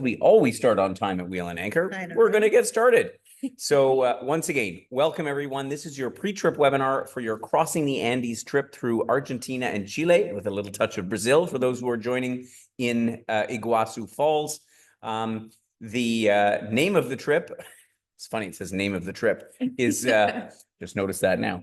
We always start on time at Wheel and Anchor. We're going to get started. So once again, welcome everyone. This is your pre-trip webinar for your Crossing the Andes trip through Argentina and Chile with a little touch of Brazil for those who are joining in Iguazu Falls. The name of the trip, it's funny, it says name of the trip, is, just noticed that now,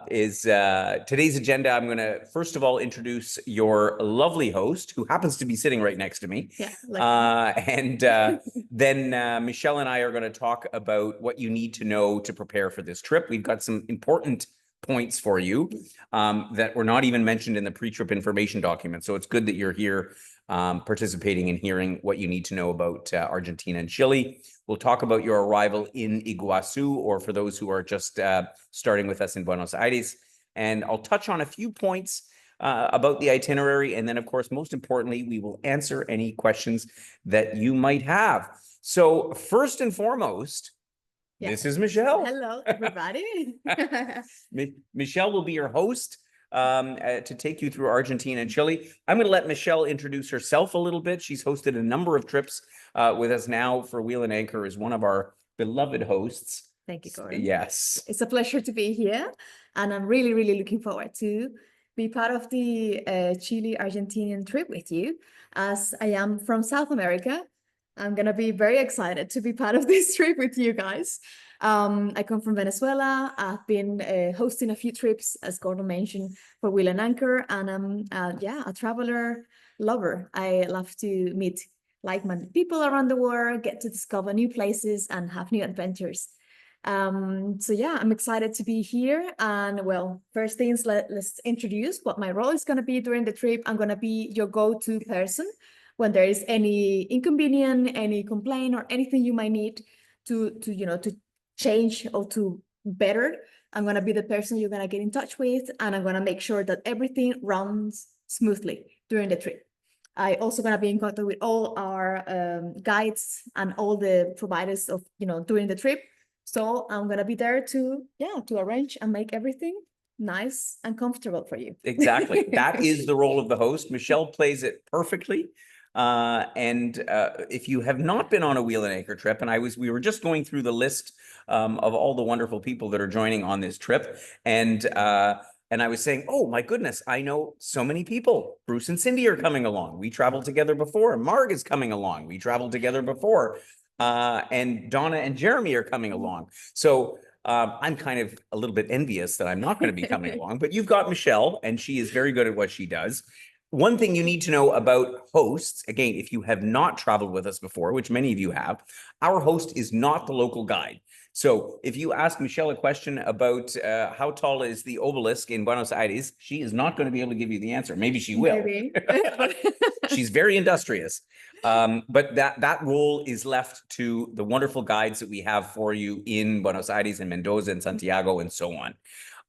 today's agenda. I'm going to, first of all, introduce your lovely host, who happens to be sitting right next to me. Yeah, then Michelle and I are going to talk about what you need to know to prepare for this trip. We've got some important points for you that were not even mentioned in the pre-trip information document. So it's good that you're here participating and hearing what you need to know about Argentina and Chile. We'll talk about your arrival in Iguazu, or for those who are just starting with us in Buenos Aires. And I'll touch on a few points about the itinerary. And then, of course, most importantly, we will answer any questions that you might have. So first and foremost, this is Michelle. Hello, everybody. Michelle will be your host to take you through Argentina and Chile. I'm going to let Michelle introduce herself a little bit. She's hosted a number of trips with us now for Wheel and Anchor, is one of our beloved hosts. Thank you, Gordon. Yes. It's a pleasure to be here. And I'm really, really looking forward to be part of the Chile-Argentinian trip with you. As I am from South America, I'm going to be very excited to be part of this trip with you guys. I come from Venezuela. I've been hosting a few trips, as Gordon mentioned, for Wheel and Anchor. And I'm, a traveler lover. I love to meet like-minded people around the world, get to discover new places and have new adventures. So yeah, I'm excited to be here. And well, first things, let's introduce what my role is going to be during the trip. I'm going to be your go-to person when there is any inconvenience, any complaint, or anything you might need to change or to better. I'm going to be the person you're going to get in touch with, and I'm going to make sure that everything runs smoothly during the trip. I also going to be in contact with all our guides and all the providers of, during the trip. So I'm going to be there to arrange and make everything nice and comfortable for you. Exactly. That is the role of the host. Michelle plays it perfectly. If you have not been on a Wheel and Anchor trip, and we were just going through the list of all the wonderful people that are joining on this trip, and I was saying, oh my goodness, I know so many people. Bruce and Cindy are coming along. We traveled together before. Marg is coming along. We traveled together before. And Donna and Jeremy are coming along. So I'm kind of a little bit envious that I'm not going to be coming along, but you've got Michelle, and she is very good at what she does. One thing you need to know about hosts, again, if you have not traveled with us before, which many of you have, our host is not the local guide. So if you ask Michelle a question about how tall is the obelisk in Buenos Aires, she is not going to be able to give you the answer. Maybe she will. Maybe. She's very industrious. But that role is left to the wonderful guides that we have for you in Buenos Aires and Mendoza and Santiago and so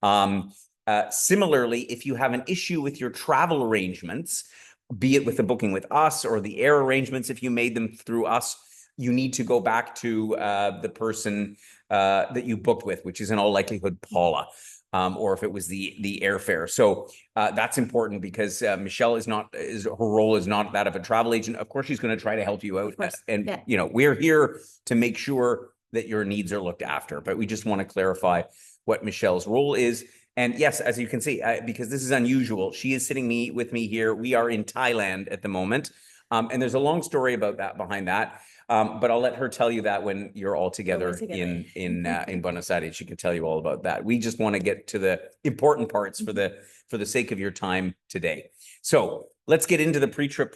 on. Similarly, if you have an issue with your travel arrangements, be it with the booking with us or the air arrangements, if you made them through us, you need to go back to the person that you booked with, which is in all likelihood Paula, or if it was the airfare. So that's important because Michelle her role is not that of a travel agent. Of course, she's going to try to help you out, and we're here to make sure that your needs are looked after. But we just want to clarify what Michelle's role is. And yes, as you can see, because this is unusual, she is sitting with me here. We are in Thailand at the moment. And there's a long story about that behind that. But I'll let her tell you that when you're all together in Buenos Aires. She can tell you all about that. We just want to get to the important parts for the sake of your time today. So let's get into the pre-trip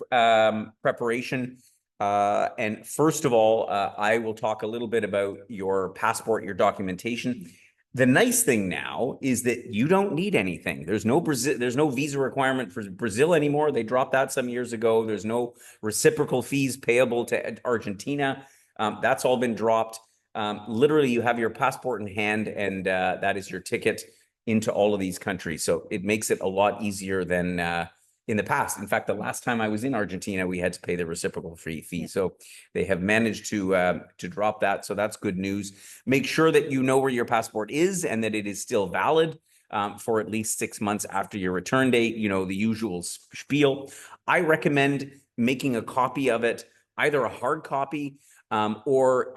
preparation. And first of all, I will talk a little bit about your passport, your documentation. The nice thing now is that you don't need anything. There's no visa requirement for Brazil anymore. They dropped that some years ago. There's no reciprocal fees payable to Argentina. That's all been dropped. Literally, you have your passport in hand, and that is your ticket into all of these countries. So it makes it a lot easier than in the past. In fact, the last time I was in Argentina, we had to pay the reciprocal fee. Yeah. So they have managed to drop that. So that's good news. Make sure that you know where your passport is and that it is still valid for at least 6 months after your return date. The usual spiel. I recommend making a copy of it either a hard copy or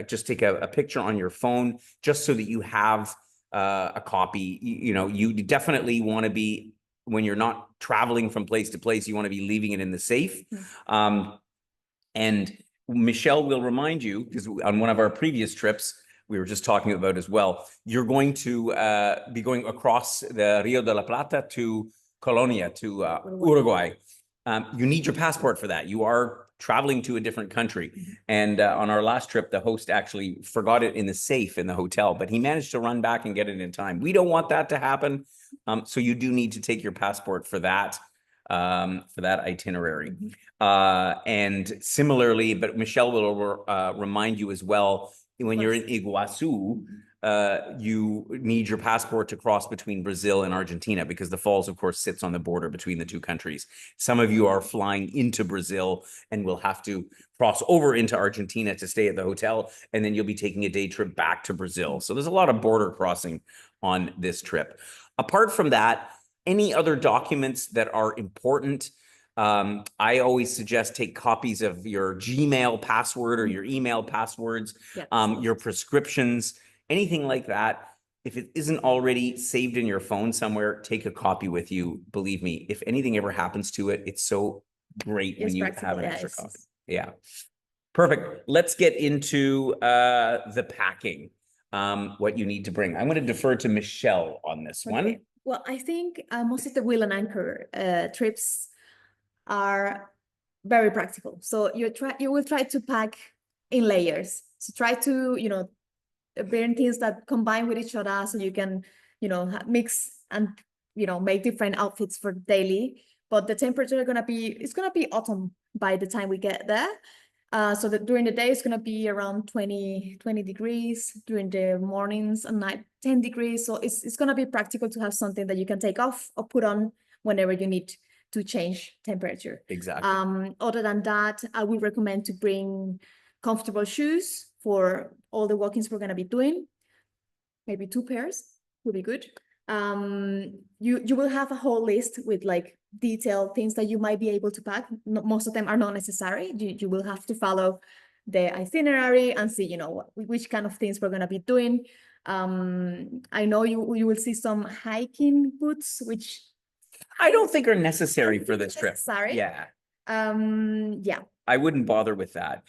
just take a picture on your phone, just so that you have a copy. You definitely want to be, when you're not traveling from place to place, you want to be leaving it in the safe. And Michelle will remind you, because on one of our previous trips, we were just talking about as well, you're going to be going across the Rio de la Plata to Colonia, to Uruguay. You need your passport for that. You are traveling to a different country. And on our last trip, the host actually forgot it in the safe in the hotel, but he managed to run back and get it in time. We don't want that to happen. So you do need to take your passport for that itinerary. And similarly, but Michelle will remind you as well, when you're in Iguazu, you need your passport to cross between Brazil and Argentina, because the falls, of course, sits on the border between the two countries. Some of you are flying into Brazil and will have to cross over into Argentina to stay at the hotel, and then you'll be taking a day trip back to Brazil. So there's a lot of border crossing on this trip. Apart from that, any other documents that are important, I always suggest take copies of your Gmail password or your email passwords, your prescriptions, anything like that. If it isn't already saved in your phone somewhere, take a copy with you. Believe me, if anything ever happens to it, it's so great when you have an extra copy. Yeah. Perfect. Let's get into the packing, what you need to bring. I'm going to defer to Michelle on this one. Well, I think most of the wheel and anchor trips are very practical. So you will try to pack in layers. So try to, bring things that combine with each other, so you can, mix and, make different outfits for daily. But the temperature it's gonna be autumn by the time we get there. So that during the day, it's going to be around 20 degrees, during the mornings and night, 10 degrees. So it's going to be practical to have something that you can take off or put on whenever you need to change temperature. Exactly. Other than that, I would recommend to bring comfortable shoes for all the walkings we're going to be doing. Maybe 2 pairs would be good. You will have a whole list with like detailed things that you might be able to pack. Most of them are not necessary. You will have to follow the itinerary and see, which kind of things we're going to be doing. I know you will see some hiking boots, which I don't think are necessary for this trip. Sorry. Yeah. Yeah. I wouldn't bother with that.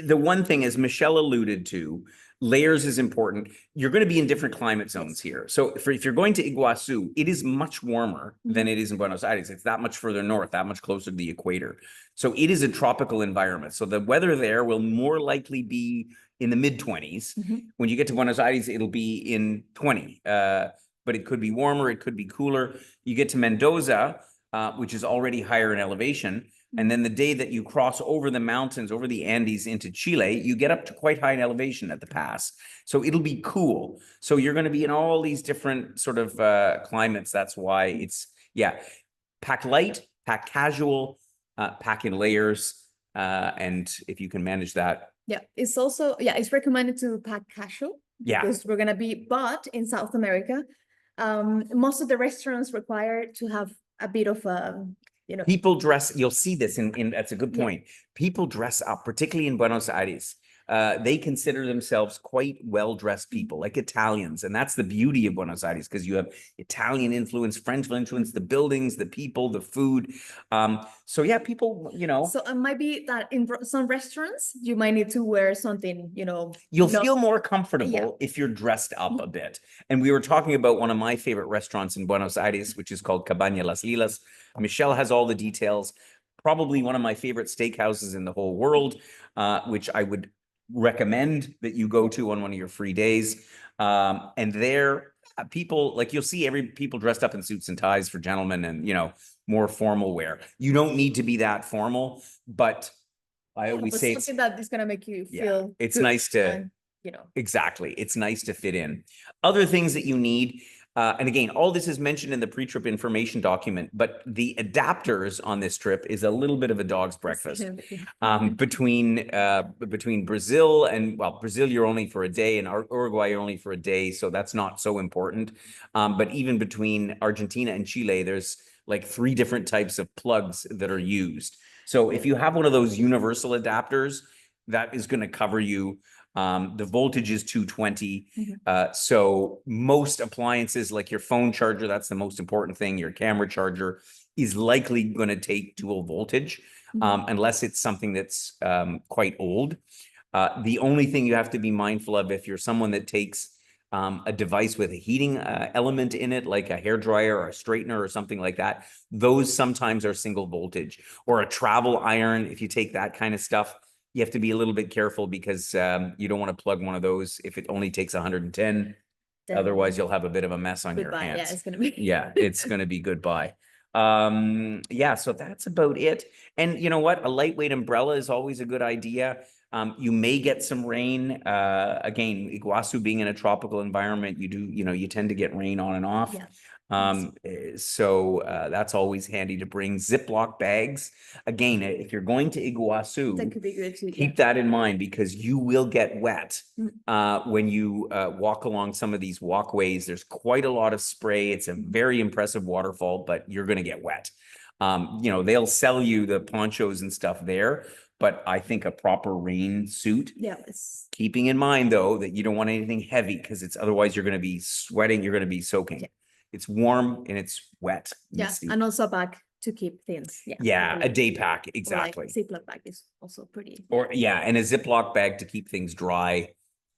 The one thing, as Michelle alluded to, layers is important. You're going to be in different climate zones here. So if you're going to Iguazu, it is much warmer than it is in Buenos Aires. It's that much further north, that much closer to the equator. So it is a tropical environment. So the weather there will more likely be in the mid-20s. When you get to Buenos Aires, it'll be in 20. But it could be warmer, it could be cooler. You get to Mendoza, which is already higher in elevation. And then the day that you cross over the mountains, over the Andes into Chile, you get up to quite high in elevation at the pass. So it'll be cool. So you're going to be in all these different sort of climates. That's why pack light, pack casual, pack in layers. And if you can manage that. Yeah, it's recommended to pack casual. Yeah. Because we're going to be, but in South America, most of the restaurants require to have a bit of people dress, you'll see this in that's a good point. People dress up, particularly in Buenos Aires. They consider themselves quite well-dressed people, like Italians. And that's the beauty of Buenos Aires, because you have Italian influence, French influence, the buildings, the people, the food. So yeah, people, So it might be that in some restaurants, you might need to wear something, You'll feel more comfortable if you're dressed up a bit. And we were talking about one of my favorite restaurants in Buenos Aires, which is called Cabaña Las Lilas. Michelle has all the details. Probably one of my favorite steakhouses in the whole world, which I would recommend that you go to on one of your free days. And there, people, like, you'll see people dressed up in suits and ties for gentlemen and, more formal wear. You don't need to be that formal, but I always say something that is going to make you feel it's nice to, exactly. It's nice to fit in. Other things that you need, and again, all this is mentioned in the pre-trip information document, but the adapters on this trip is a little bit of a dog's breakfast. Between Brazil and, Brazil, you're only for a day, and Uruguay, you're only for a day, so that's not so important. But even between Argentina and Chile, there's like 3 different types of plugs that are used. So if you have one of those universal adapters, that is going to cover you. The voltage is 220. So most appliances like your phone charger, that's the most important thing. Your camera charger is likely going to take dual voltage, unless it's something that's quite old. The only thing you have to be mindful of if you're someone that takes a device with a heating element in it, like a hairdryer or a straightener or something like that, those sometimes are single voltage. Or a travel iron, if you take that kind of stuff, you have to be a little bit careful because you don't want to plug one of those if it only takes 110. Otherwise, you'll have a bit of a mess on your hands. Yeah, it's gonna be. Yeah, it's going to be goodbye. Yeah, so that's about it. And you know what? A lightweight umbrella is always a good idea. You may get some rain. Again, Iguazu being in a tropical environment, you tend to get rain on and off. Yeah. So that's always handy to bring. Ziploc bags. Again, if you're going to That Iguazu, could be good too. keep that in mind because you will get wet when you walk along some of these walkways. There's quite a lot of spray. It's a very impressive waterfall, but you're going to get wet. They'll sell you the ponchos and stuff there, but I think a proper rain suit. Yeah. Keeping in mind though that you don't want anything heavy because it's otherwise you're going to be sweating. You're going to be soaking. Yeah. It's warm and it's wet. Yeah, misty. and also a bag to keep things. Yeah. Yeah, a Like- day pack, or exactly. Like Ziploc bag is also pretty. Or yeah, and a Ziploc bag to keep things dry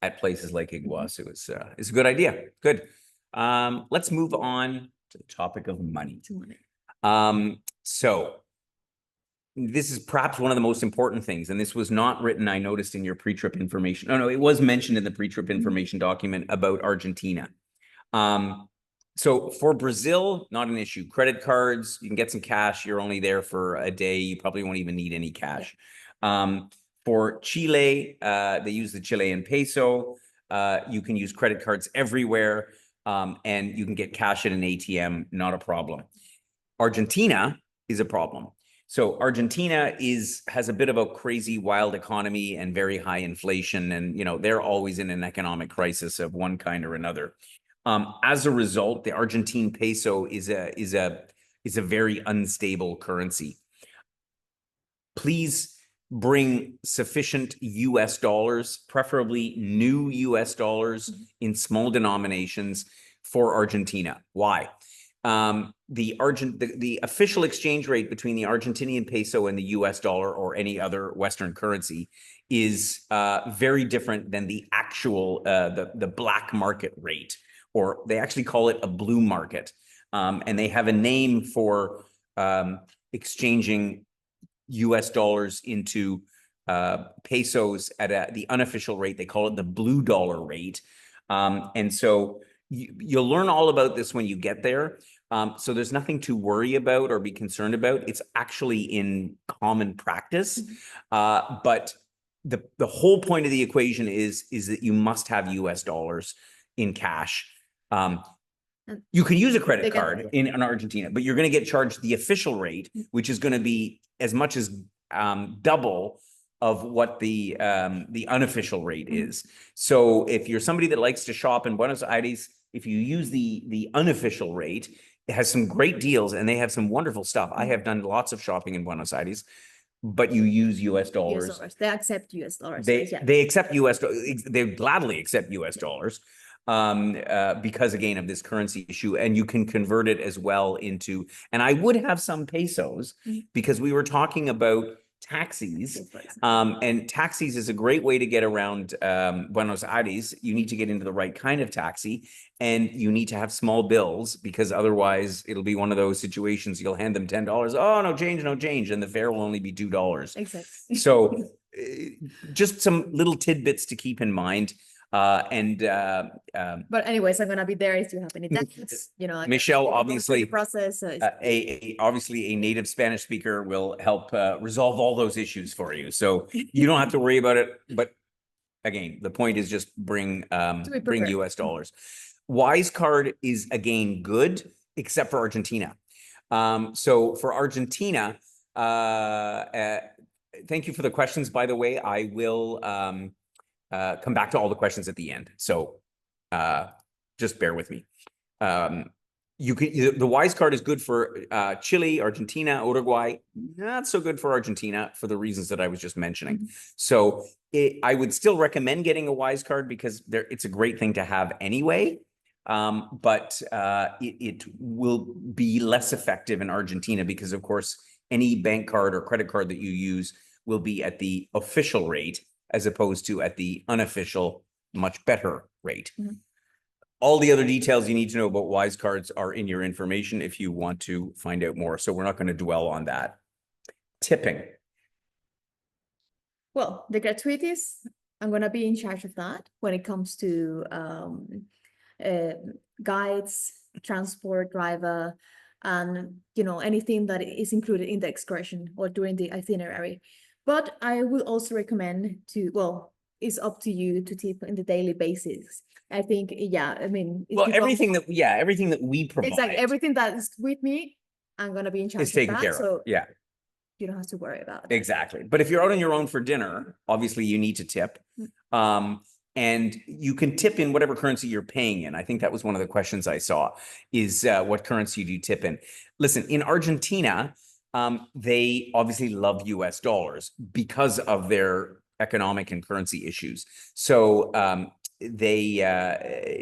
at places like Iguazu is a good idea. Good. Let's move on to the topic of money. So this is perhaps one of the most important things, and this was not written, I noticed, in your pre-trip information. No, it was mentioned in the pre-trip information document about Argentina. So for Brazil, not an issue. Credit cards, you can get some cash. You're only there for a day. You probably won't even need any cash. For Chile, they use the Chilean peso. You can use credit cards everywhere, and you can get cash at an ATM, not a problem. Argentina is a problem. So Argentina has a bit of a crazy, wild economy and very high inflation, and they're always in an economic crisis of one kind or another. As a result, the Argentine peso is a very unstable currency. Please bring sufficient US dollars, preferably new US dollars in small denominations for Argentina. Why? The official exchange rate between the Argentinian peso and the US dollar or any other Western currency is very different than the actual the black market rate, or they actually call it a blue market. And they have a name for exchanging US dollars into pesos at the unofficial rate. They call it the blue dollar rate. And so you'll learn all about this when you get there. So there's nothing to worry about or be concerned about. It's actually in common practice. But the whole point of the equation is that you must have US dollars in cash. You can use a credit card in Argentina, but you're going to get charged the official rate, which is going to be as much as double of what the unofficial rate is. So if you're somebody that likes to shop in Buenos Aires, if you use the unofficial rate, it has some great deals and they have some wonderful stuff. I have done lots of shopping in Buenos Aires, but you use US dollars. US dollars. They accept US dollars. They accept US dollars. They gladly accept US dollars. Because again of this currency issue, and you can convert it as well into, and I would have some pesos because we were talking about taxis, and taxis is a great way to get around Buenos Aires. You need to get into the right kind of taxi, and you need to have small bills because otherwise it'll be one of those situations you'll hand them $10. Oh, no change, and the fare will only be $2. Exactly. So just some little tidbits to keep in mind. But anyways, I'm gonna be there if you have any doubts. Michelle, obviously, the process. Obviously a native Spanish speaker will help resolve all those issues for you. So you don't have to worry about it. But again, the point is just bring US dollars. Wise card is again good, except for Argentina. So for Argentina, thank you for the questions, by the way. I will come back to all the questions at the end. So just bear with me. the Wise card is good for Chile, Argentina, Uruguay. Not so good for Argentina for the reasons that I was just mentioning. So I would still recommend getting a Wise card because it's a great thing to have anyway. But it will be less effective in Argentina because, of course, any bank card or credit card that you use will be at the official rate as opposed to at the unofficial, much better rate. All the other details you need to know about Wise cards are in your information if you want to find out more. So we're not going to dwell on that. Tipping. Well, the gratuities, I'm going to be in charge of that when it comes to guides, transport, driver, and anything that is included in the excursion or during the itinerary. But I will also recommend well, it's up to you to tip in the daily basis. I think, yeah, I mean, well, everything that we provide, exactly, everything that is with me, I'm going to be in charge is taken of that. care of. So yeah, you don't have to worry about that. exactly. But if you're out on your own for dinner, obviously you need to tip. And you can tip in whatever currency you're paying in. I think that was one of the questions I saw is what currency do you tip in? Listen, in Argentina, they obviously love US dollars because of their economic and currency issues. So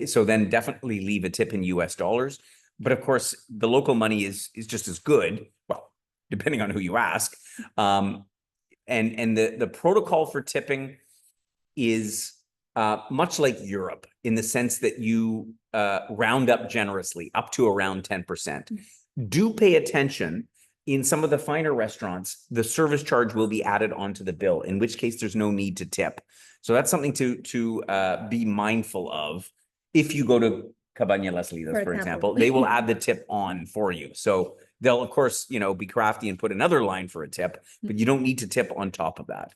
so then definitely leave a tip in US dollars. But of course, the local money is just as good. Well, depending on who you ask. And the protocol for tipping is much like Europe in the sense that you round up generously up to around 10%. Do pay attention. In some of the finer restaurants, the service charge will be added onto the bill, in which case there's no need to tip. So that's something to be mindful of. If you go to Cabaña Las Lidas, for example, they will add the tip on for you. So they'll, of course, be crafty and put another line for a tip, but you don't need to tip on top of that.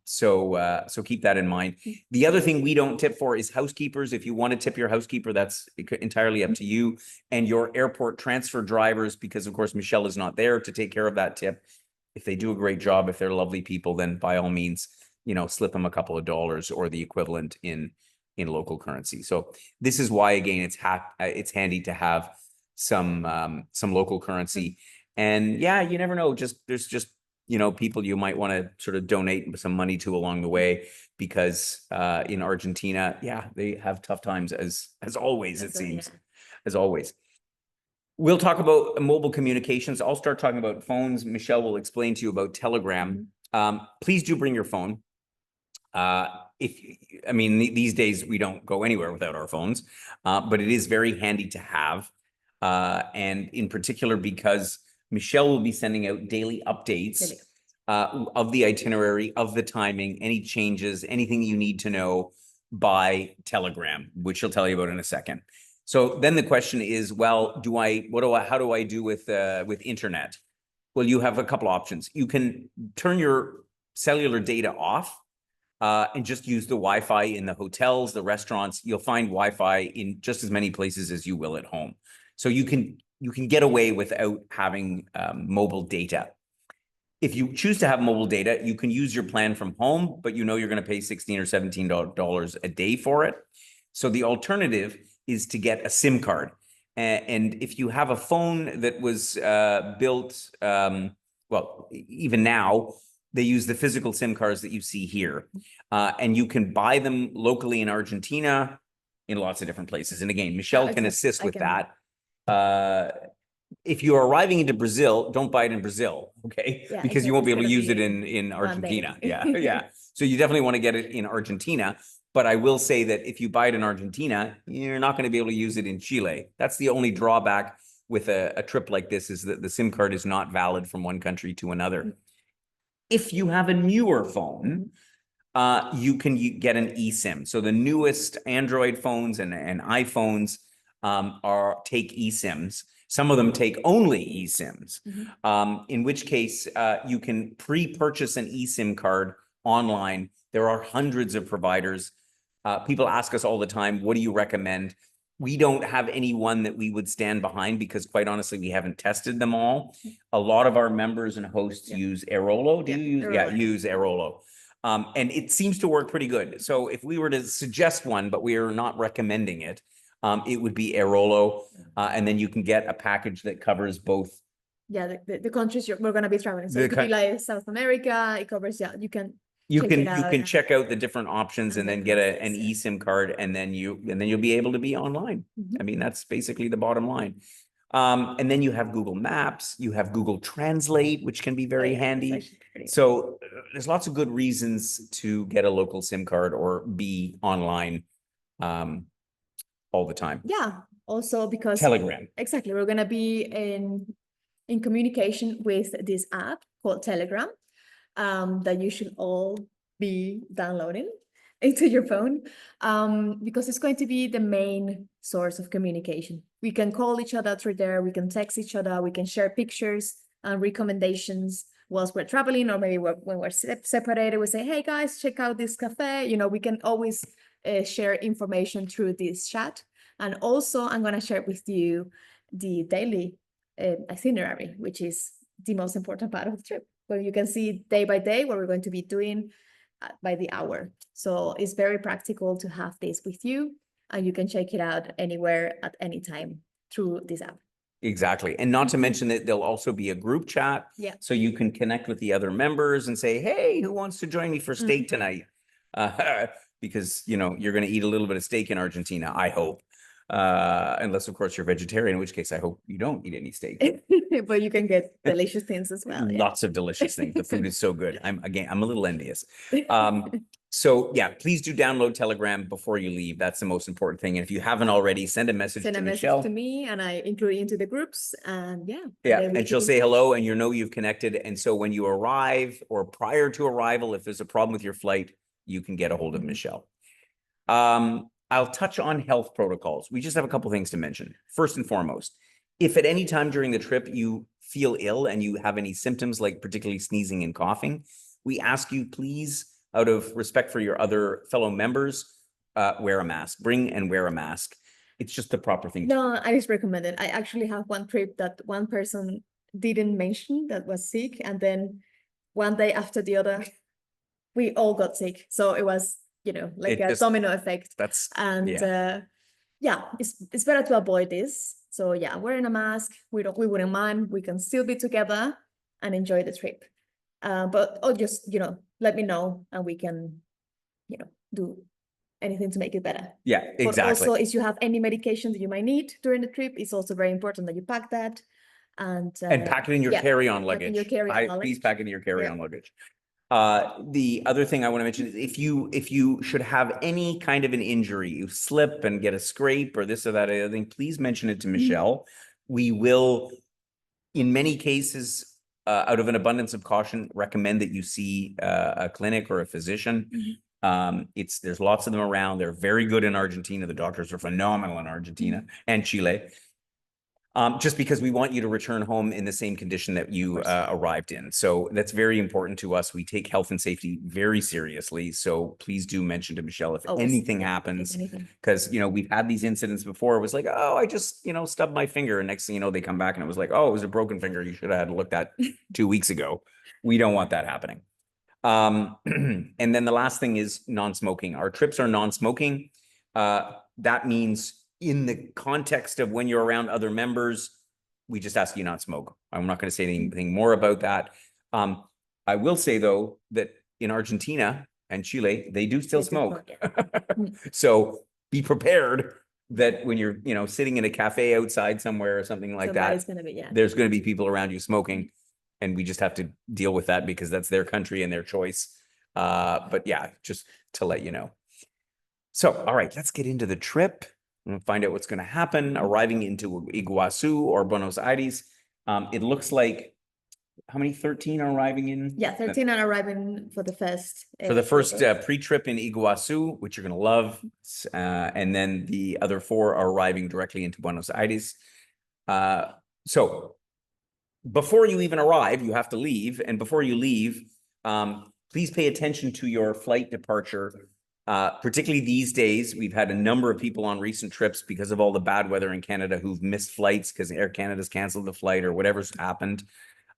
So keep that in mind. The other thing we don't tip for is housekeepers. If you want to tip your housekeeper, that's entirely up to you, and your airport transfer drivers, because of course Michelle is not there to take care of that tip. If they do a great job, if they're lovely people, then by all means, slip them a couple of dollars or the equivalent in local currency. So this is why, again, it's handy to have some local currency. And yeah, you never know. There's just people you might want to sort of donate some money to along the way, because in Argentina, yeah, they have tough times as always, it seems, as always. We'll talk about mobile communications. I'll start talking about phones. Michelle will explain to you about Telegram. Please do bring your phone. These days we don't go anywhere without our phones, but it is very handy to have. And in particular, because Michelle will be sending out daily updates of the itinerary, of the timing, any changes, anything you need to know by Telegram, which she'll tell you about in a second. So then the question is, well, how do I do with internet? Well, you have a couple options. You can turn your cellular data off and just use the Wi-Fi in the hotels, the restaurants. You'll find Wi-Fi in just as many places as you will at home. So you can get away without having mobile data. If you choose to have mobile data, you can use your plan from home, but you're going to pay $16 or $17 a day for it. So the alternative is to get a SIM card. And if you have a phone that was built, well, even now, they use the physical SIM cards that you see here. And you can buy them locally in Argentina, in lots of different places. And again, Michelle can assist with that. If you're arriving into Brazil, don't buy it in Brazil, okay? Yeah, because you won't be able to use it in Argentina. Yeah. So you definitely want to get it in Argentina. But I will say that if you buy it in Argentina, you're not going to be able to use it in Chile. That's the only drawback with a trip like this, is that the SIM card is not valid from one country to another. If you have a newer phone, you can get an eSIM. So the newest Android phones and iPhones take eSIMs. Some of them take only eSIMs, in which case you can pre-purchase an eSIM card online. There are hundreds of providers. People ask us all the time, what do you recommend? We don't have any one that we would stand behind because, quite honestly, we haven't tested them all. A lot of our members and hosts use Airolo. Do you use? Airolo. Yeah, use Airolo. And it seems to work pretty good. So if we were to suggest one, but we are not recommending it, it would be Airolo. And then you can get a package that covers both. Yeah, the countries we're going to be traveling. So it could be like South America. It covers, yeah, you can check it out. You can check out the different options and then get an yeah. eSIM card, and then you'll be able to be online. I mean, that's basically the bottom line. And then you have Google Maps, you have Google Translate, which can be very handy. So there's lots of good reasons to get a local SIM card or be online all the time. Yeah, also because Telegram. Exactly, we're gonna be in communication with this app called Telegram, that you should all be downloading into your phone, because it's going to be the main source of communication. We can call each other through there, we can text each other, we can share pictures and recommendations whilst we're traveling, or maybe when we're separated, we say, hey guys, check out this cafe. You know, we can always share information through this chat. And also I'm going to share with you the daily itinerary, which is the most important part of the trip, where you can see day by day what we're going to be doing by the hour. So it's very practical to have this with you, and you can check it out anywhere at any time through this app. Exactly. And not to mention that there'll also be a group chat. Yeah. So you can connect with the other members and say, hey, who wants to join me for steak tonight? Because, you know, you're going to eat a little bit of steak in Argentina, I hope. Unless, of course, you're vegetarian, in which case I hope you don't eat any steak. But you can get delicious things as well. Yeah. Lots of delicious things. The food is so good. I'm a little envious. So yeah, please do download Telegram before you leave. That's the most important thing. And if you haven't already, send a message to Michelle. To me, and I include it into the groups, and yeah. And she'll say hello, and you know you've connected. And so when you arrive or prior to arrival, if there's a problem with your flight, you can get a hold of Michelle. I'll touch on health protocols. We just have a couple things to mention. First and foremost, if at any time during the trip you feel ill and you have any symptoms, like particularly sneezing and coughing, we ask you, please, out of respect for your other fellow members, wear a mask. Bring and wear a mask. It's just the proper thing. No, I just recommend it. I actually have one trip that one person didn't mention that was sick, and then one day after the other, we all got sick. So it was, you know, like a domino effect. Yeah, it's better to avoid this. So yeah, wearing a mask, we wouldn't mind. We can still be together and enjoy the trip. But just, you know, let me know, and we can, you know, do anything to make it better. Yeah, exactly. But also, if you have any medication that you might need during the trip, it's also very important that you pack that, and pack it in your carry-on luggage. Please pack it in your carry-on luggage. The other thing I want to mention is if you should have any kind of an injury, you slip and get a scrape or this or that other thing, please mention it to Michelle. We will, in many cases, out of an abundance of caution, recommend that you see a clinic or a physician. There's lots of them around. They're very good in Argentina. The doctors are phenomenal in Argentina and Chile. Just because we want you to return home in the same condition that you arrived in. So that's very important to us. We take health and safety very seriously. So please do mention to Michelle if anything happens, because, you know, we've had these incidents before. It was like, oh, I just, you know, stubbed my finger. And next thing you know, they come back and it was like, oh, it was a broken finger. You should have had looked at 2 weeks ago. We don't want that happening. And then the last thing is non-smoking. Our trips are non-smoking. That means in the context of when you're around other members, we just ask you not smoke. I'm not going to say anything more about that. I will say, though, that in Argentina and Chile, they do still smoke. So be prepared that when you're, you know, sitting in a cafe outside somewhere or something like that, there's going to be people around you smoking, and we just have to deal with that because that's their country and their choice. But yeah, just to let you know. So, all right, let's get into the trip and find out what's going to happen. Arriving into Iguazu or Buenos Aires. It looks like, how many? 13 are arriving in? Yeah, 13 are arriving for the first. Pre-trip in Iguazu, which you're going to love. And then the other 4 are arriving directly into Buenos Aires. So before you even arrive, you have to leave. And before you leave, please pay attention to your flight departure. Particularly these days, we've had a number of people on recent trips because of all the bad weather in Canada who've missed flights because Air Canada's canceled the flight or whatever's happened.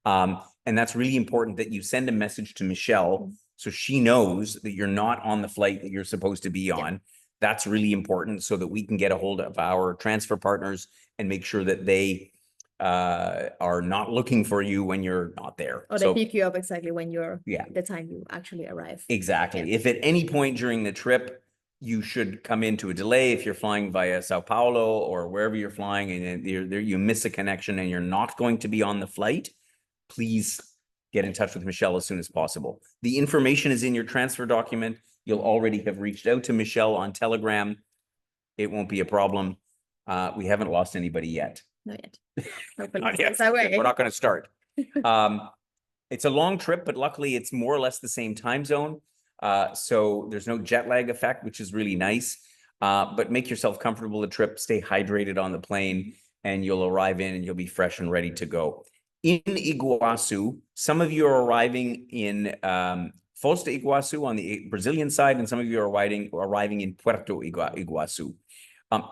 And that's really important that you send a message to Michelle so she knows that you're not on the flight that you're supposed to be on. That's really important so that we can get a hold of our transfer partners and make sure that they are not looking for you when you're not there. Or they pick you up exactly when you're yeah, the time you actually arrive. exactly. Yeah. If at any point during the trip you should come into a delay, if you're flying via Sao Paulo or wherever you're flying and you miss a connection and you're not going to be on the flight, please get in touch with Michelle as soon as possible. The information is in your transfer document. You'll already have reached out to Michelle on Telegram. It won't be a problem. We haven't lost anybody yet. Not yet. Hopefully Not yet. it's that way. We're not going to start. It's a long trip, but luckily it's more or less the same time zone. So there's no jet lag effect, which is really nice. But make yourself comfortable the trip, stay hydrated on the plane, and you'll arrive in and you'll be fresh and ready to go. In Iguazu, some of you are arriving in Foz de Iguazu on the Brazilian side, and some of you are arriving in Puerto Iguazu.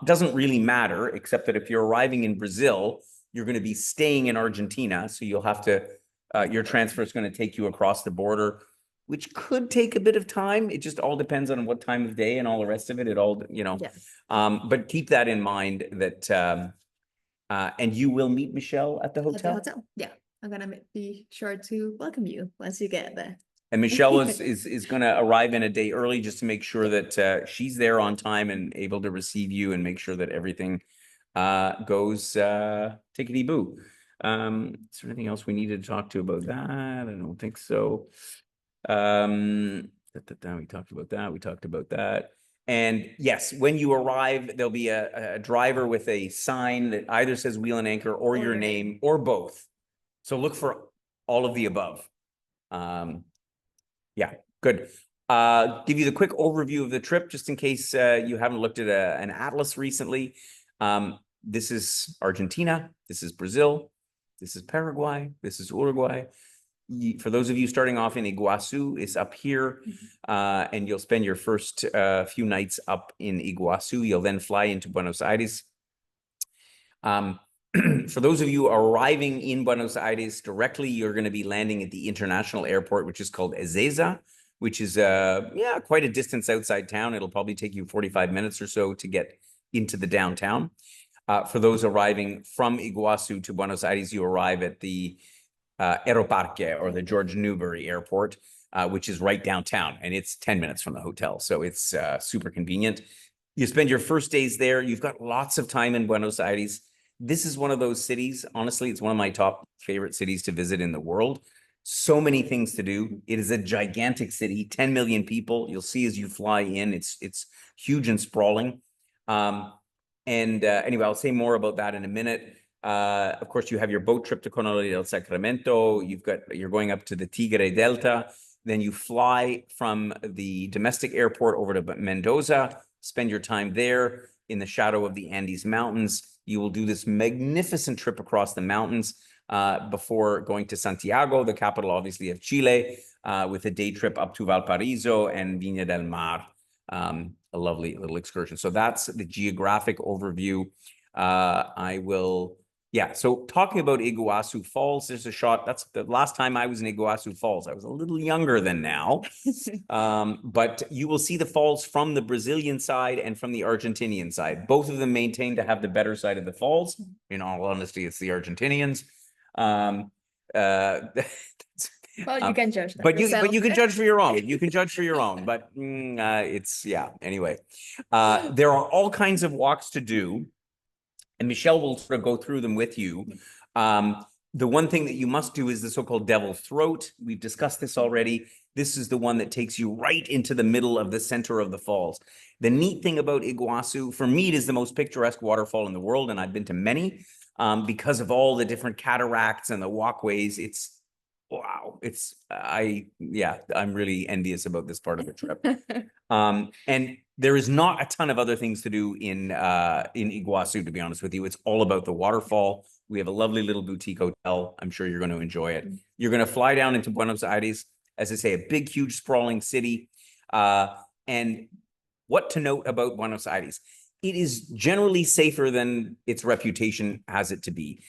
Doesn't really matter, except that if you're arriving in Brazil, you're going to be staying in Argentina. So you'll have to, your transfer is going to take you across the border, which could take a bit of time. It just all depends on what time of day and all the rest of it. It all, Yeah. but keep that in mind that, and you will meet Michelle at the At the hotel. hotel. Yeah. I'm gonna be sure to welcome you once you get there. And Michelle is going to arrive in a day early just to make sure that she's there on time and able to receive you and make sure that everything goes tickety-boo. Is there anything else we needed to talk to about that? I don't think so. We talked about that. We talked about that. And yes, when you arrive, there'll be a driver with a sign that either says Wheel and Anchor or your name or both. So look for all of the above. Yeah, good. Give you the quick overview of the trip, just in case you haven't looked at an atlas recently. This is Argentina. This is Brazil. This is Paraguay. This is Uruguay. For those of you starting off in Iguazu, it's up here, and you'll spend your first few nights up in Iguazu. You'll then fly into Buenos Aires. For those of you arriving in Buenos Aires directly, you're going to be landing at the international airport, which is called Ezeiza, which is quite a distance outside town. It'll probably take you 45 minutes or so to get into the downtown. For those arriving from Iguazu to Buenos Aires, you arrive at the Aeroparque, or the George Newbery Airport, which is right downtown, and it's 10 minutes from the hotel. So it's super convenient. You spend your first days there. You've got lots of time in Buenos Aires. This is one of those cities. Honestly, it's one of my top favorite cities to visit in the world. So many things to do. It is a gigantic city, 10 million people. You'll see as you fly in, it's huge and sprawling. Anyway, I'll say more about that in a minute. Of course, you have your boat trip to Coronel del Sacramento. You're going up to the Tigre Delta. Then you fly from the domestic airport over to Mendoza, spend your time there in the shadow of the Andes Mountains. You will do this magnificent trip across the mountains before going to Santiago, the capital, obviously, of Chile, with a day trip up to Valparaiso and Viña del Mar, a lovely little excursion. So that's the geographic overview. So talking about Iguazu Falls, there's a shot. That's the last time I was in Iguazu Falls. I was a little younger than now, but you will see the falls from the Brazilian side and from the Argentinian side. Both of them maintain to have the better side of the falls. In all honesty, it's the Argentinians. Well, you can judge that but yourself. you can judge for your own. You can judge for your own. But anyway, there are all kinds of walks to do. And Michelle will sort of go through them with you. The one thing that you must do is the so-called Devil's Throat. We've discussed this already. This is the one that takes you right into the middle of the center of the falls. The neat thing about Iguazu, for me, it is the most picturesque waterfall in the world, and I've been to many because of all the different cataracts and the walkways. It's wow. I'm really envious about this part of the trip. And there is not a ton of other things to do in Iguazu, to be honest with you. It's all about the waterfall. We have a lovely little boutique hotel. I'm sure you're going to enjoy it. You're going to fly down into Buenos Aires, as I say, a big, huge, sprawling city. And what to note about Buenos Aires? It is generally safer than its reputation has it to be.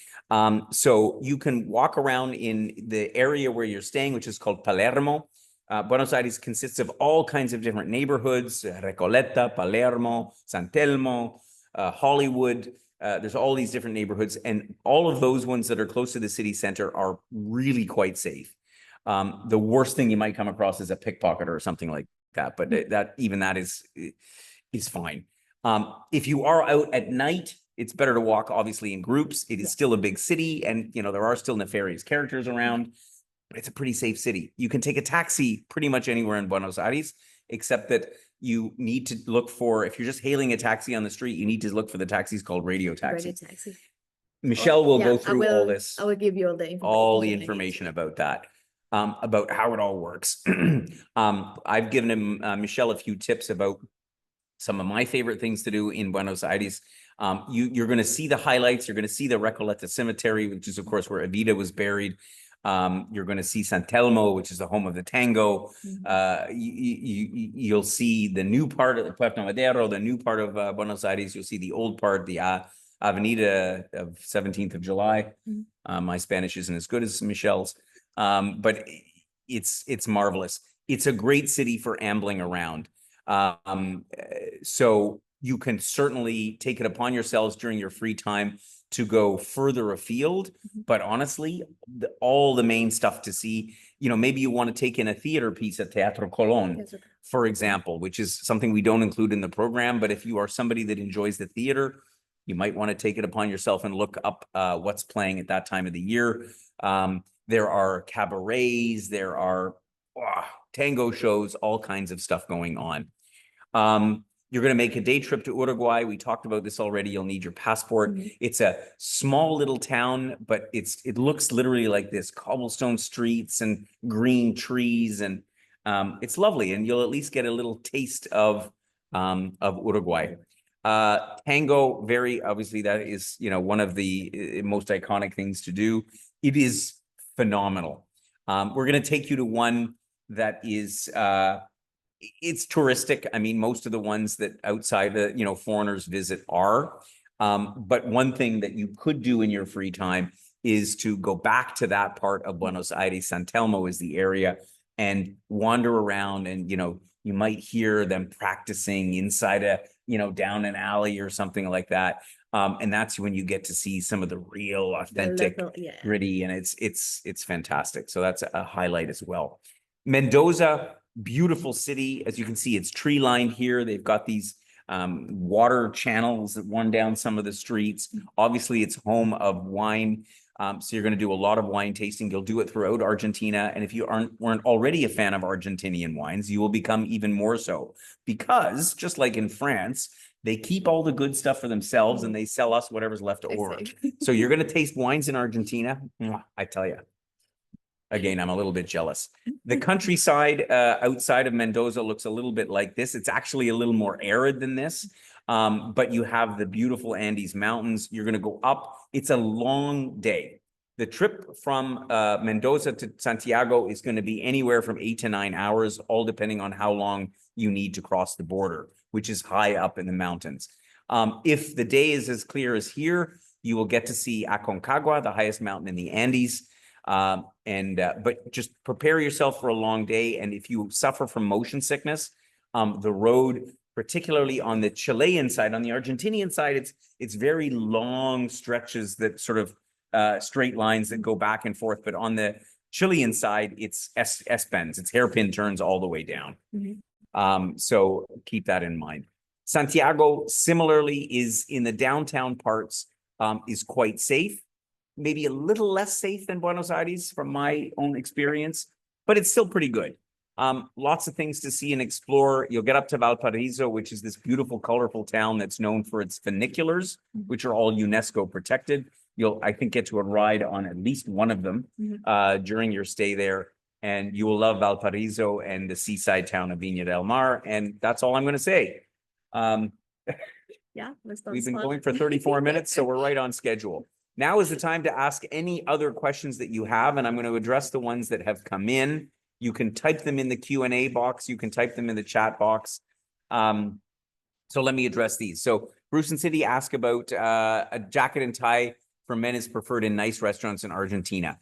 So you can walk around in the area where you're staying, which is called Palermo. Buenos Aires consists of all kinds of different neighborhoods, Recoleta, Palermo, San Telmo, Hollywood. There's all these different neighborhoods, and all of those ones that are close to the city center are really quite safe. The worst thing you might come across is a pickpocket or something like that, but that is fine. If you are out at night, it's better to walk obviously in groups. It is still a big city, and there are still nefarious characters around. But it's a pretty safe city. You can take a taxi pretty much anywhere in Buenos Aires, except that you need to look for, if you're just hailing a taxi on the street, you need to look for the taxis called radio taxi. Radio taxi. Michelle will go through all this. I will give you all the information about that, about how it all works. I've given Michelle a few tips about some of my favorite things to do in Buenos Aires. You're going to see the highlights. You're going to see the Recoleta Cemetery, which is, of course, where Evita was buried. You're going to see San Telmo, which is the home of the tango. You'll see the new part of the Puerto Madero, the new part of Buenos Aires. You'll see the old part, the Avenida of 17th of July. My Spanish isn't as good as Michelle's, but it's marvelous. It's a great city for ambling around. So you can certainly take it upon yourselves during your free time to go further afield, but honestly, all the main stuff to see, maybe you want to take in a theater piece at Teatro Colón, for example, which is something we don't include in the program, but if you are somebody that enjoys the theater, you might want to take it upon yourself and look up what's playing at that time of the year. There are cabarets, there are tango shows, all kinds of stuff going on. You're going to make a day trip to Uruguay. We talked about this already. You'll need your passport. It's a small little town, but it looks literally like this: cobblestone streets and green trees, and it's lovely. And you'll at least get a little taste of Uruguay. Tango, very obviously, that is one of the most iconic things to do. It is phenomenal. We're going to take you to one that is it's touristic. I mean, most of the ones that outside the, foreigners visit are. But one thing that you could do in your free time is to go back to that part of Buenos Aires. San Telmo is the area, and wander around, and, you might hear them practicing inside down an alley or something like that. And that's when you get to see some of the real authentic gritty, and it's fantastic. So that's a highlight as well. Mendoza, beautiful city. As you can see, it's tree lined here. They've got these water channels that run down some of the streets. Obviously, it's home of wine. So you're going to do a lot of wine tasting. You'll do it throughout Argentina. And if you weren't already a fan of Argentinian wines, you will become even more so, because just like in France, they keep all the good stuff for themselves and they sell us whatever's left over. So you're going to taste wines in Argentina. I tell you. Again, I'm a little bit jealous. The countryside outside of Mendoza looks a little bit like this. It's actually a little more arid than this, but you have the beautiful Andes Mountains. You're going to go up. It's a long day. The trip from Mendoza to Santiago is going to be anywhere from 8 to 9 hours, all depending on how long you need to cross the border, which is high up in the mountains. If the day is as clear as here, you will get to see Aconcagua, the highest mountain in the Andes. But just prepare yourself for a long day. And if you suffer from motion sickness, the road, particularly on the Chilean side, on the Argentinian side, it's very long stretches that sort of straight lines that go back and forth. But on the Chilean side, it's S-bends, it's hairpin turns all the way down. So keep that in mind. Santiago, similarly, is in the downtown parts, is quite safe. Maybe a little less safe than Buenos Aires from my own experience, but it's still pretty good. Lots of things to see and explore. You'll get up to Valparaiso, which is this beautiful, colorful town that's known for its funiculars, which are all UNESCO protected. You'll, I think, get to a ride on at least one of them during your stay there. And you will love Valparaiso and the seaside town of Viña del Mar. And that's all I'm going to say. We've been going for 34 minutes, so we're right on schedule. Now is the time to ask any other questions that you have, and I'm going to address the ones that have come in. You can type them in the Q&A box. You can type them in the chat box. So let me address these. So Bruce and Cindy ask about a jacket and tie for men is preferred in nice restaurants in Argentina.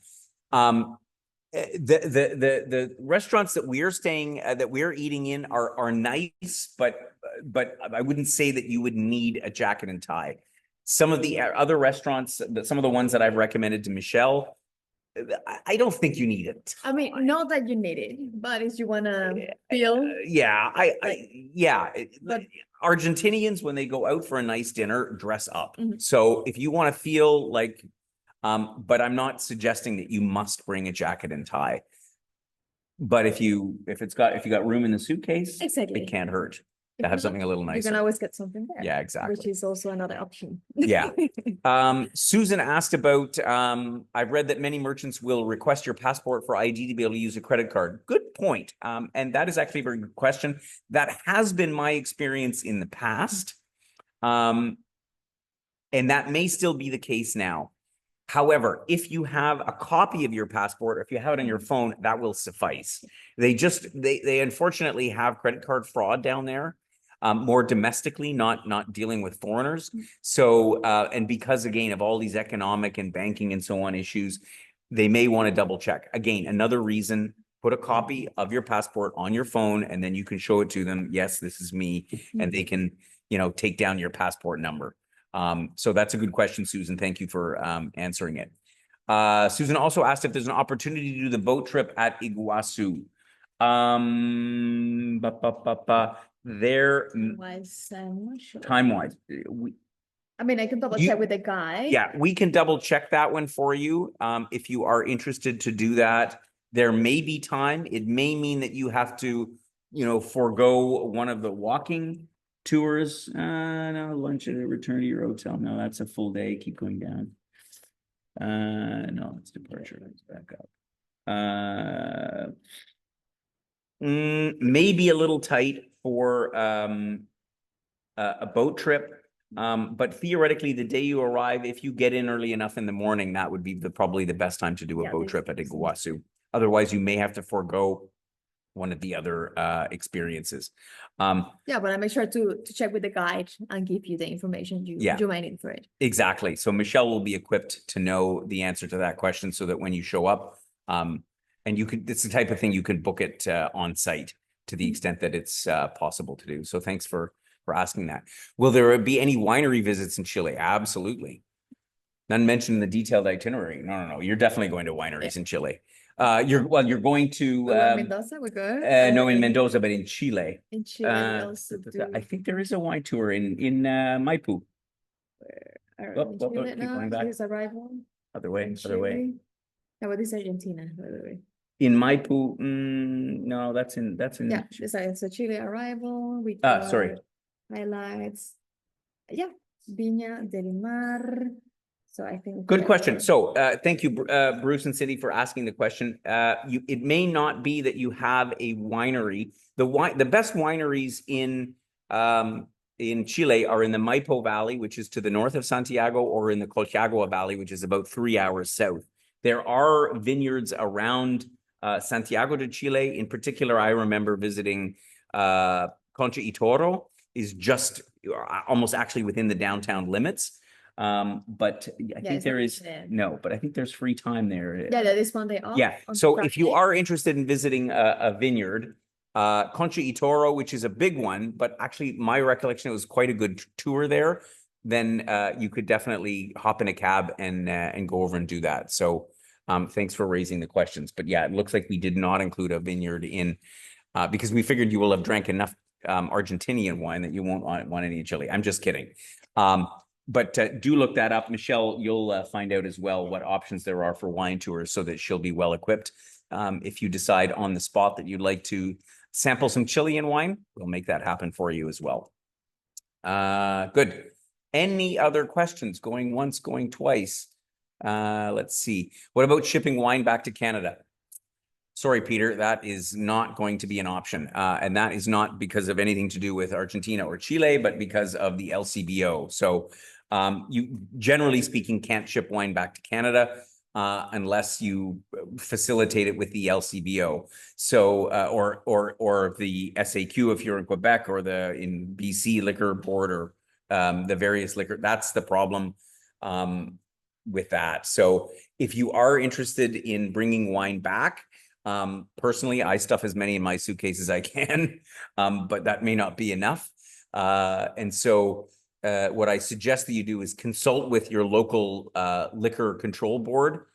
The restaurants that we're staying that we're eating in are nice, but I wouldn't say that you would need a jacket and tie. Some of the other restaurants, some of the ones that I've recommended to Michelle, I don't think you need it. I mean, not that you need it, but if you wanna feel Yeah, like, yeah. but Argentinians, when they go out for a nice dinner, dress up. Mhm. So if you want to feel like, but I'm not suggesting that you must bring a jacket and tie. But if you got room in the suitcase, exactly. it can't hurt to If have not, something a little you can nicer. always get something there. Yeah, Which exactly. is also another option. Yeah. Susan asked about, I've read that many merchants will request your passport for ID to be able to use a credit card. Good point. And that is actually a very good question. That has been my experience in the past. And that may still be the case now. However, if you have a copy of your passport, or if you have it on your phone, that will suffice. They unfortunately have credit card fraud down there, more domestically, not dealing with foreigners. So, and because again of all these economic and banking and so on issues, they may want to double check. Again, another reason, put a copy of your passport on your phone, and then you can show it to them. Yes, this is me, and they can, take down your passport number. So that's a good question, Susan. Thank you for answering it. Susan also asked if there's an opportunity to do the boat trip at Iguazu. There, Was not sure. time-wise, I mean, I can double check with the guy. yeah, we can double check that one for you. If you are interested to do that, there may be time. It may mean that you have to, forego one of the walking tours. No, lunch and return to your hotel. No, that's a full day. Keep going down. No, it's departure. Let's back up. Maybe a little tight for a boat trip. But theoretically, the day you arrive, if you get in early enough in the morning, that would be probably the best time to do a boat trip at Iguazu. Otherwise, you may have to forego one of the other experiences. Yeah, but I make sure to check with the guide and give you the information you might need for it. Exactly. So Michelle will be equipped to know the answer to that question, so that when you show up, and it's the type of thing you can book it on site to the extent that it's possible to do. So thanks for asking that. Will there be any winery visits in Chile? Absolutely. None mentioned in the detailed itinerary. No. You're definitely going to wineries in Chile. You're going to Mendoza, we go. no, in Mendoza, but in Chile. In Chile, we also do. I think there is a wine tour in Maipú. Chile, keep going back. His arrival. Other way. No, but this is Argentina, by the way. In Maipú, no, that's in. Yeah, so Chile arrival. We sorry. Highlights. Yeah, Viña del Mar. So I think. Good question. So thank you, Bruce and Cindy, for asking the question. It may not be that you have a winery. The best wineries in Chile are in the Maipo Valley, which is to the north of Santiago, or in the Colchagua Valley, which is about 3 hours south. There are vineyards around Santiago de Chile. In particular, I remember visiting Concha y Toro, is just almost actually within the downtown limits. But I think there is but I think there's free time there. Yeah, that is one day off. Yeah. So if you are interested in visiting a vineyard, Concha y Toro, which is a big one, but actually my recollection, it was quite a good tour there, then you could definitely hop in a cab and go over and do that. So thanks for raising the questions. But yeah, it looks like we did not include a vineyard in because we figured you will have drank enough Argentinian wine that you won't want any in Chile. I'm just kidding. But do look that up. Michelle, you'll find out as well what options there are for wine tours, so that she'll be well equipped. If you decide on the spot that you'd like to sample some Chilean wine, we'll make that happen for you as well. Good. Any other questions? Going once, going twice. Let's see. What about shipping wine back to Canada? Sorry, Peter, that is not going to be an option. And that is not because of anything to do with Argentina or Chile, but because of the LCBO. So you, generally speaking, can't ship wine back to Canada unless you facilitate it with the LCBO. So, or the SAQ if you're in Quebec, or in BC Liquor Board, or the various liquor. That's the problem. with that. So if you are interested in bringing wine back, personally, I stuff as many in my suitcase as I can, but that may not be enough. And so what I suggest that you do is consult with your local liquor control board,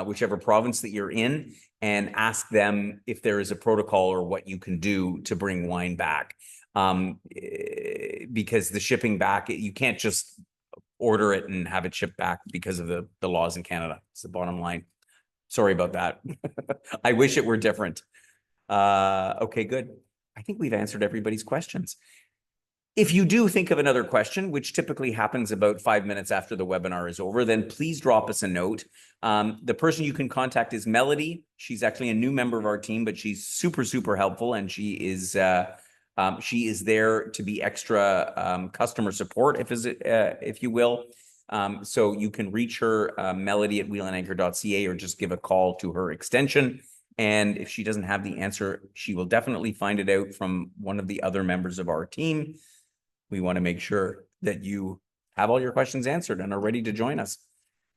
whichever province that you're in, and ask them if there is a protocol or what you can do to bring wine back. Because the shipping back, you can't just order it and have it shipped back because of the laws in Canada. It's the bottom line. Sorry about that. I wish it were different. Okay, good. I think we've answered everybody's questions. If you do think of another question, which typically happens about 5 minutes after the webinar is over, then please drop us a note. The person you can contact is Melody. She's actually a new member of our team, but she's super, super helpful, and she is there to be extra customer support, if you will. So you can reach her, Melody at wheelandanchor.ca, or just give a call to her extension. And if she doesn't have the answer, she will definitely find it out from one of the other members of our team. We want to make sure that you have all your questions answered and are ready to join us.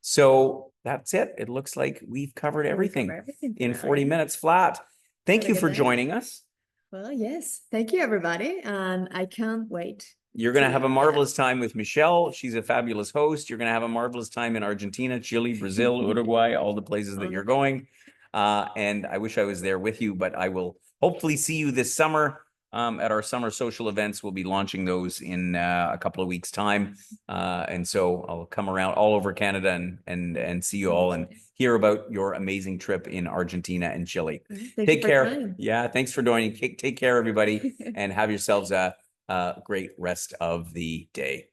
So that's it. It looks like we've covered everything in 40 minutes flat. Thank you for joining us. Well, yes. Thank you, everybody. And I can't wait. You're going to have a marvelous time with Michelle. She's a fabulous host. You're going to have a marvelous time in Argentina, Chile, Brazil, Uruguay, all the places that you're going. And I wish I was there with you, but I will hopefully see you this summer at our summer social events. We'll be launching those in a couple of weeks' time. And so I'll come around all over Canada and see you all and hear about your amazing trip in Argentina and Chile. Take care. Yeah, thanks for joining. Take care, everybody, and have yourselves a great rest of the day.